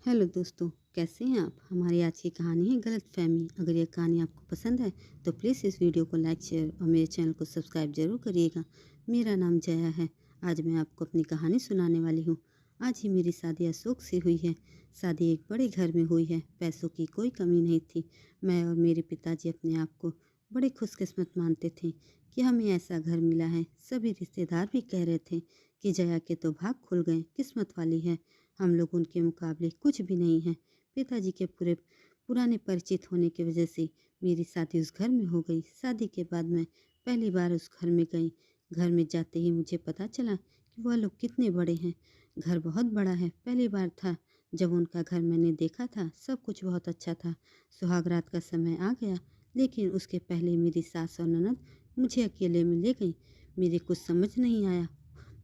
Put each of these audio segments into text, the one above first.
Hello दोस्तों, कैसे हैं आप? हमारी आज की कहानी है गलतफ़हमी। अगर यह कहानी आपको पसंद है तो प्लीज़ इस वीडियो को लाइक, शेयर और मेरे चैनल को सब्सक्राइब ज़रूर करिएगा। मेरा नाम जया है। आज मैं आपको अपनी कहानी सुनाने वाली हूँ। आज ही मेरी शादी अशोक से हुई है। शादी एक बड़े घर में हुई है। पैसों की कोई कमी नहीं थी। मैं और मेरे पिताजी अपने आप को बड़े खुशकिस्मत मानते थे कि हमें ऐसा घर मिला है। सभी रिश्तेदार भी कह रहे थे कि जया के तो भाग खुल गए, किस्मत वाली है। हम लोग उनके मुकाबले कुछ भी नहीं हैं। पिताजी के पूरे पुराने परिचित होने की वजह से मेरी शादी उस घर में हो गई। शादी के बाद मैं पहली बार उस घर में गई। घर में जाते ही मुझे पता चला कि वह लोग कितने बड़े हैं। घर बहुत बड़ा है। पहली बार था जब उनका घर मैंने देखा था। सब कुछ बहुत अच्छा था। सुहाग रात का समय आ गया, लेकिन उसके पहले मेरी सास और ननद मुझे अकेले में ले गई। मेरे कुछ समझ नहीं आया।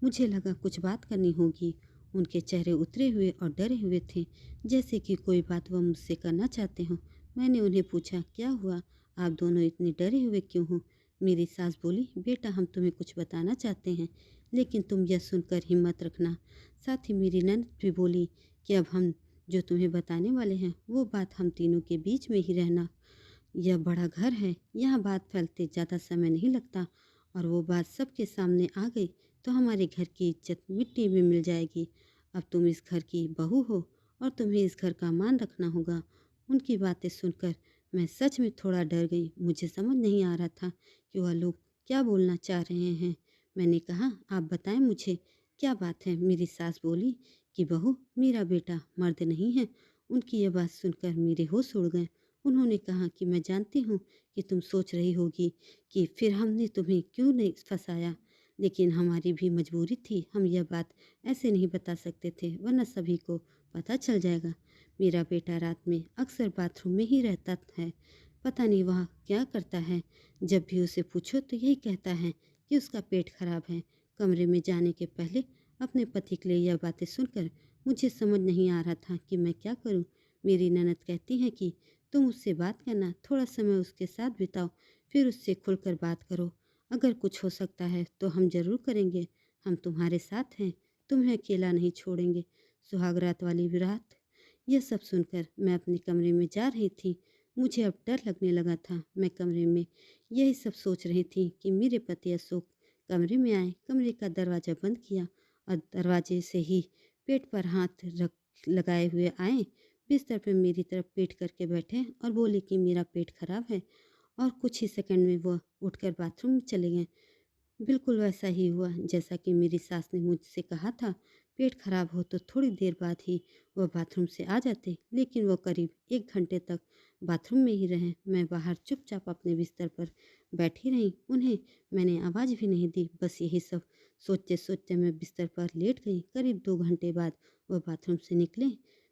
मुझे लगा कुछ बात करनी होगी। उनके चेहरे उतरे हुए और डरे हुए थे, जैसे कि कोई बात वह मुझसे करना चाहते हों। मैंने उन्हें पूछा, क्या हुआ? आप दोनों इतने डरे हुए क्यों हो? मेरी सास बोली, बेटा हम तुम्हें कुछ बताना चाहते हैं, लेकिन तुम यह सुनकर हिम्मत रखना। साथ ही मेरी ननद भी बोली कि अब हम जो तुम्हें बताने वाले हैं वो बात हम तीनों के बीच में ही रहना। यह बड़ा घर है, यहाँ बात फैलते ज़्यादा समय नहीं लगता, और वो बात सबके सामने आ गई तो हमारे घर की इज्जत मिट्टी में मिल जाएगी। अब तुम इस घर की बहू हो और तुम्हें इस घर का मान रखना होगा। उनकी बातें सुनकर मैं सच में थोड़ा डर गई। मुझे समझ नहीं आ रहा था कि वह लोग क्या बोलना चाह रहे हैं। मैंने कहा, आप बताएं मुझे क्या बात है। मेरी सास बोली कि बहू, मेरा बेटा मर्द नहीं है। उनकी यह बात सुनकर मेरे होश उड़ गए। उन्होंने कहा कि मैं जानती हूँ कि तुम सोच रही होगी कि फिर हमने तुम्हें क्यों नहीं फंसाया, लेकिन हमारी भी मजबूरी थी। हम यह बात ऐसे नहीं बता सकते थे, वरना सभी को पता चल जाएगा। मेरा बेटा रात में अक्सर बाथरूम में ही रहता है। पता नहीं वह क्या करता है। जब भी उसे पूछो तो यही कहता है कि उसका पेट खराब है। कमरे में जाने के पहले अपने पति के लिए यह बातें सुनकर मुझे समझ नहीं आ रहा था कि मैं क्या करूं। मेरी ननद कहती हैं कि तुम उससे बात करना, थोड़ा समय उसके साथ बिताओ, फिर उससे खुलकर बात करो। अगर कुछ हो सकता है तो हम ज़रूर करेंगे। हम तुम्हारे साथ हैं, तुम्हें अकेला नहीं छोड़ेंगे। सुहागरात वाली रात। यह सब सुनकर मैं अपने कमरे में जा रही थी। मुझे अब डर लगने लगा था। मैं कमरे में यही सब सोच रही थी कि मेरे पति अशोक कमरे में आए, कमरे का दरवाज़ा बंद किया और दरवाजे से ही पेट पर हाथ रख लगाए हुए आए, बिस्तर पर मेरी तरफ पीट करके बैठे और बोले कि मेरा पेट खराब है, और कुछ ही सेकंड में वह उठकर बाथरूम में चले गए। बिल्कुल वैसा ही हुआ जैसा कि मेरी सास ने मुझसे कहा था। पेट खराब हो तो थोड़ी देर बाद ही वह बाथरूम से आ जाते, लेकिन वह करीब 1 घंटे तक बाथरूम में ही रहे। मैं बाहर चुपचाप अपने बिस्तर पर बैठी रही। उन्हें मैंने आवाज़ भी नहीं दी। बस यही सब सोचते सोचते मैं बिस्तर पर लेट गई। करीब 2 घंटे बाद वह बाथरूम से निकले।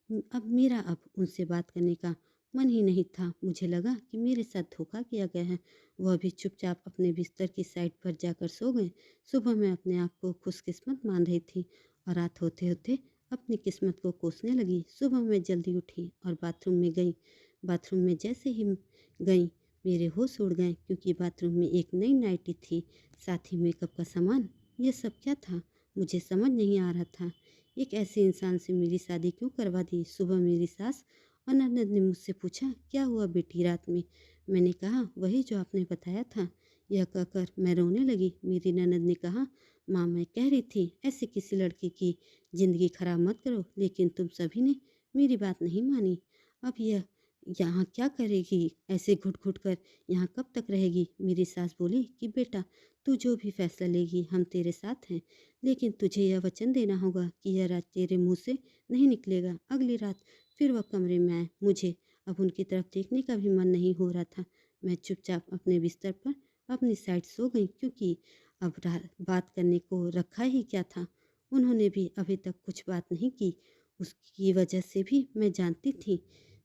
अब उनसे बात करने का मन ही नहीं था। मुझे लगा कि मेरे साथ धोखा किया गया है। वह भी चुपचाप अपने बिस्तर की साइड पर जाकर सो गए। सुबह मैं अपने आप को खुशकिस्मत मान रही थी और रात होते होते अपनी किस्मत को कोसने लगी। सुबह मैं जल्दी उठी और बाथरूम में गई। बाथरूम में जैसे ही गई, मेरे होश उड़ गए, क्योंकि बाथरूम में एक नई नाइटी थी, साथ ही मेकअप का सामान। ये सब क्या था? मुझे समझ नहीं आ रहा था। एक ऐसे इंसान से मेरी शादी क्यों करवा दी? सुबह मेरी सास और ननद ने मुझसे पूछा, क्या हुआ बेटी रात में? मैंने कहा, वही जो आपने बताया था। यह कहकर मैं रोने लगी। मेरी ननद ने कहा, माँ मैं कह रही थी ऐसे किसी लड़की की ज़िंदगी खराब मत करो, लेकिन तुम सभी ने मेरी बात नहीं मानी। अब यह यहाँ क्या करेगी? ऐसे घुट घुट कर यहाँ कब तक रहेगी? मेरी सास बोली कि बेटा, तू जो भी फैसला लेगी हम तेरे साथ हैं, लेकिन तुझे यह वचन देना होगा कि यह रात तेरे मुँह से नहीं निकलेगा। अगली रात फिर वह कमरे में आए। मुझे अब उनकी तरफ देखने का भी मन नहीं हो रहा था। मैं चुपचाप अपने बिस्तर पर अपनी साइड सो गई, क्योंकि अब बात करने को रखा ही क्या था। उन्होंने भी अभी तक कुछ बात नहीं की। उसकी वजह से भी मैं जानती थी।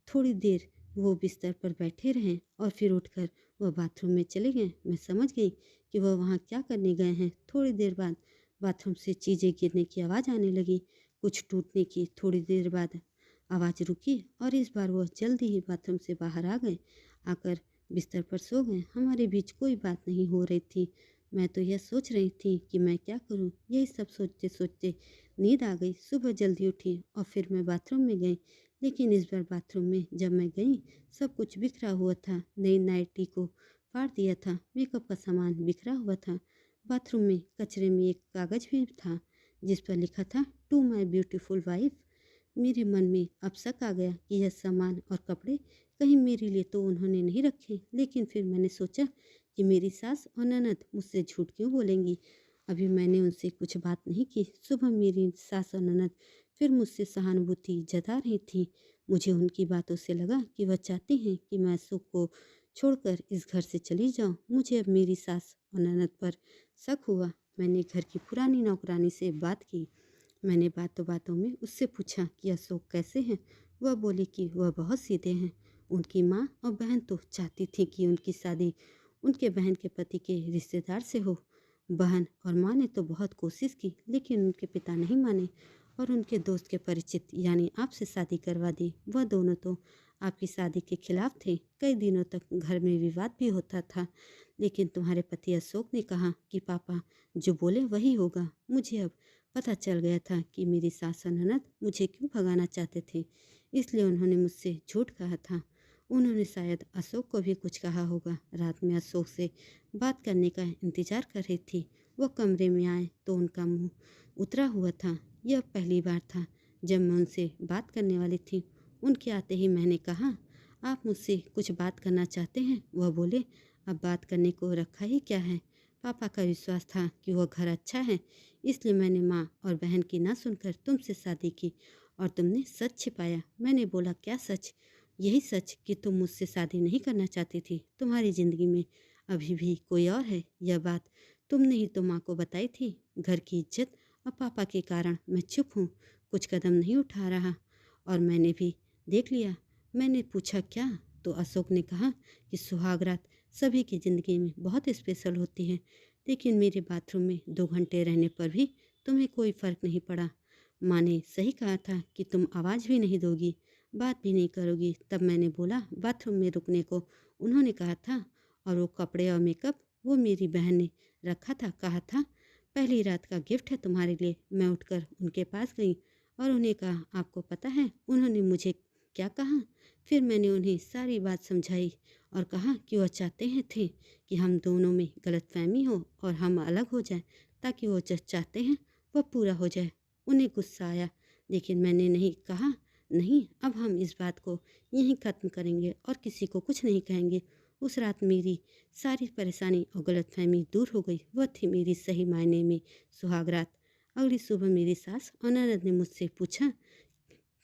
थोड़ी देर वो बिस्तर पर बैठे रहे और फिर उठकर वह बाथरूम में चले गए। मैं समझ गई कि वह वहाँ क्या करने गए हैं। थोड़ी देर बाद बाथरूम से चीज़ें गिरने की आवाज़ आने लगी, कुछ टूटने की। थोड़ी देर बाद आवाज़ रुकी और इस बार वह जल्दी ही बाथरूम से बाहर आ गए। आकर बिस्तर पर सो गए। हमारे बीच कोई बात नहीं हो रही थी। मैं तो यह सोच रही थी कि मैं क्या करूं। यही सब सोचते सोचते नींद आ गई। सुबह जल्दी उठी और फिर मैं बाथरूम में गई, लेकिन इस बार बाथरूम में जब मैं गई, सब कुछ बिखरा हुआ था। नई नाइटी को फाड़ दिया था, मेकअप का सामान बिखरा हुआ था। बाथरूम में कचरे में एक कागज़ भी था जिस पर लिखा था, टू माई ब्यूटीफुल वाइफ। मेरे मन में अब शक आ गया कि यह सामान और कपड़े कहीं मेरे लिए तो उन्होंने नहीं रखे। लेकिन फिर मैंने सोचा कि मेरी सास और ननद मुझसे झूठ क्यों बोलेंगी। अभी मैंने उनसे कुछ बात नहीं की। सुबह मेरी सास और ननद फिर मुझसे सहानुभूति जता रही थी। मुझे उनकी बातों से लगा कि वह चाहती हैं कि मैं अशोक को छोड़कर इस घर से चली जाऊं। मुझे अब मेरी सास और ननद पर शक हुआ। मैंने घर की पुरानी नौकरानी से बात की। मैंने बातों बातों में उससे पूछा कि अशोक कैसे हैं। वह बोली कि वह बहुत सीधे हैं। उनकी माँ और बहन तो चाहती थी कि उनकी शादी उनके बहन के पति के रिश्तेदार से हो। बहन और माँ ने तो बहुत कोशिश की, लेकिन उनके पिता नहीं माने और उनके दोस्त के परिचित यानी आपसे शादी करवा दी। वह दोनों तो आपकी शादी के खिलाफ थे। कई दिनों तक घर में विवाद भी होता था, लेकिन तुम्हारे पति अशोक ने कहा कि पापा जो बोले वही होगा। मुझे अब पता चल गया था कि मेरी सास और ननद मुझे क्यों भगाना चाहते थे, इसलिए उन्होंने मुझसे झूठ कहा था। उन्होंने शायद अशोक को भी कुछ कहा होगा। रात में अशोक से बात करने का इंतजार कर रही थी। वह कमरे में आए तो उनका मुंह उतरा हुआ था। यह पहली बार था जब मैं उनसे बात करने वाली थी। उनके आते ही मैंने कहा, आप मुझसे कुछ बात करना चाहते हैं? वह बोले, अब बात करने को रखा ही क्या है। पापा का विश्वास था कि वह घर अच्छा है, इसलिए मैंने माँ और बहन की ना सुनकर तुमसे शादी की और तुमने सच छिपाया। मैंने बोला, क्या सच? यही सच कि तुम मुझसे शादी नहीं करना चाहती थी। तुम्हारी ज़िंदगी में अभी भी कोई और है। यह बात तुमने ही तो माँ को बताई थी। घर की इज्जत और पापा के कारण मैं चुप हूँ, कुछ कदम नहीं उठा रहा। और मैंने भी देख लिया। मैंने पूछा क्या? तो अशोक ने कहा कि सुहागरात सभी की ज़िंदगी में बहुत स्पेशल होती है, लेकिन मेरे बाथरूम में 2 घंटे रहने पर भी तुम्हें कोई फ़र्क नहीं पड़ा। माँ ने सही कहा था कि तुम आवाज़ भी नहीं दोगी, बात भी नहीं करोगी। तब मैंने बोला, बाथरूम में रुकने को उन्होंने कहा था, और वो कपड़े और मेकअप वो मेरी बहन ने रखा था। कहा था, पहली रात का गिफ्ट है तुम्हारे लिए। मैं उठकर उनके पास गई और उन्हें कहा, आपको पता है उन्होंने मुझे क्या कहा? फिर मैंने उन्हें सारी बात समझाई और कहा कि वह चाहते हैं थे कि हम दोनों में गलतफहमी हो और हम अलग हो जाएं, ताकि वो जो चाहते हैं वह पूरा हो जाए। उन्हें गुस्सा आया, लेकिन मैंने नहीं कहा, नहीं, अब हम इस बात को यहीं ख़त्म करेंगे और किसी को कुछ नहीं कहेंगे। उस रात मेरी सारी परेशानी और गलतफहमी दूर हो गई। वह थी मेरी सही मायने में सुहागरात। अगली सुबह मेरी सास और ननद ने मुझसे पूछा,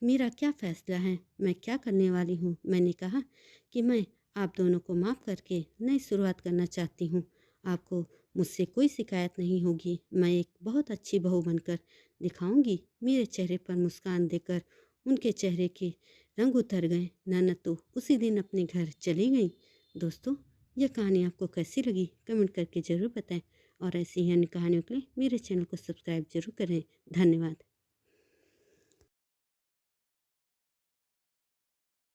मेरा क्या फ़ैसला है, मैं क्या करने वाली हूँ। मैंने कहा कि मैं आप दोनों को माफ़ करके नई शुरुआत करना चाहती हूँ। आपको मुझसे कोई शिकायत नहीं होगी। मैं एक बहुत अच्छी बहू बनकर दिखाऊंगी। मेरे चेहरे पर मुस्कान देकर उनके चेहरे के रंग उतर गए। ननद तो उसी दिन अपने घर चली गई। दोस्तों, यह कहानी आपको कैसी लगी कमेंट करके ज़रूर बताएं, और ऐसी ही अन्य कहानियों के लिए मेरे चैनल को सब्सक्राइब जरूर करें। धन्यवाद।